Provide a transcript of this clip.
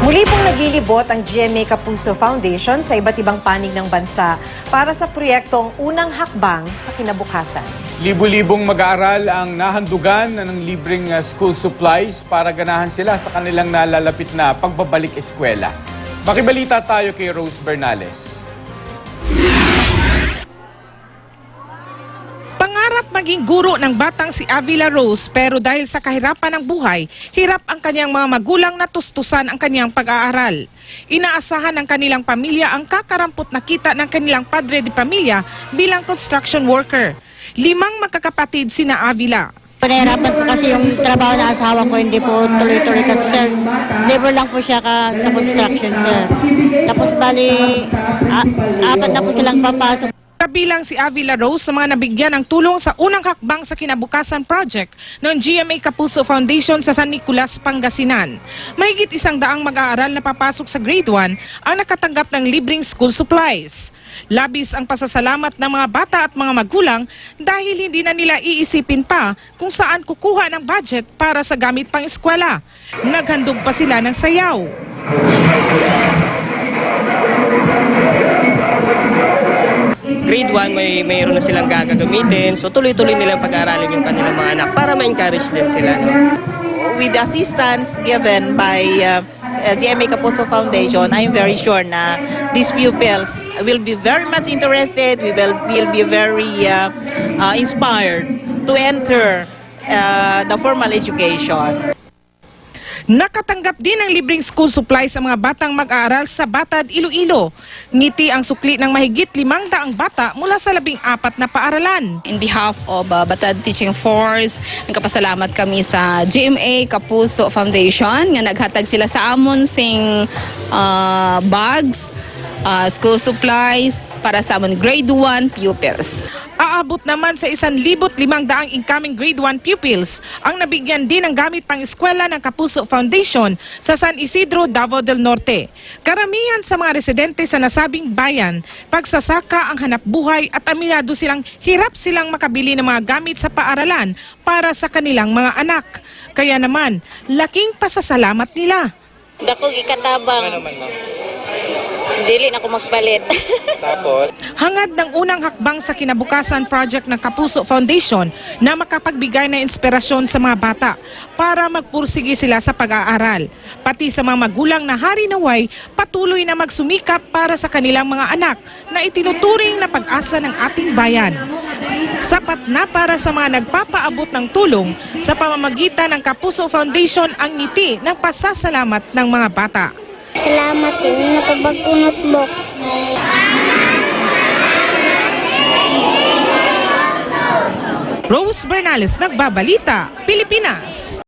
Muli pong naglilibot ang GMA Kapuso Foundation sa iba't ibang panig ng bansa para sa proyektong Unang Hakbang sa Kinabukasan. Libu-libong mag-aaral ang nahandugan ng libreng school supplies para ganahan sila sa kanilang nalalapit na pagbabalik eskwela. Makibalita tayo kay Rose Bernales. Pangarap maging guro ng batang si Avila Rose, pero dahil sa kahirapan ng buhay, hirap ang kanyang mga magulang na tustusan ang kanyang pag-aaral. Inaasahan ng kanilang pamilya ang kakarampot na kita ng kanilang padre de pamilya bilang construction worker. 5 magkakapatid sina Avila. Nahirapan po kasi yung trabaho ng asawa ko, hindi po tuloy-tuloy kasi sir, labor lang po siya sa construction sir. Tapos bali, 4 na po silang papasok. Kabilang si Avila Rose sa mga nabigyan ng tulong sa Unang Hakbang sa Kinabukasan project ng GMA Kapuso Foundation sa San Nicolas, Pangasinan. Mahigit 100 mag-aaral na papasok sa grade 1 ang nakatanggap ng libreng school supplies. Labis ang pasasalamat ng mga bata at mga magulang dahil hindi na nila iisipin pa kung saan kukuha ng budget para sa gamit pang eskwela. Naghandog pa sila ng sayaw. Grade 1 mayroon na silang gagamitin, so tuloy-tuloy nilang pag-aaralin yung kanilang mga anak para ma-encourage din sila. No? With the assistance given by GMA Kapuso Foundation, I'm very sure na these pupils will be very much interested, will be very inspired to enter the formal education. Nakatanggap din ng libreng school supplies ang mga batang mag-aaral sa Batad, Iloilo. Ngiti ang sukli ng mahigit 500 bata mula sa 14 na paaralan. In behalf of Batad Teaching Force, nagkapasalamat kami sa GMA Kapuso Foundation nga naghatag sila sa amon sing bags, school supplies para sa amon grade 1 pupils. Aabot naman sa 1,500 incoming grade 1 pupils ang nabigyan din ng gamit pang eskwela ng Kapuso Foundation sa San Isidro, Davao del Norte. Karamihan sa mga residente sa nasabing bayan, pagsasaka ang hanap buhay at aminado silang hirap silang makabili ng mga gamit sa paaralan para sa kanilang mga anak. Kaya naman, laking pasasalamat nila. Dakog ikatabang. Dili na ako magpalit. Tapos? Hangad ng Unang Hakbang sa Kinabukasan project ng Kapuso Foundation na makapagbigay ng inspirasyon sa mga bata para magpursige sila sa pag-aaral. Pati sa mga magulang na hari naway, patuloy na magsumikap para sa kanilang mga anak na itinuturing na pag-asa ng ating bayan. Sapat na para sa mga nagpapaabot ng tulong sa pamamagitan ng Kapuso Foundation ang ngiti ng pasasalamat ng mga bata. Salamat din, napabag-unot bok. Rose Bernales, Nagbabalita, Pilipinas.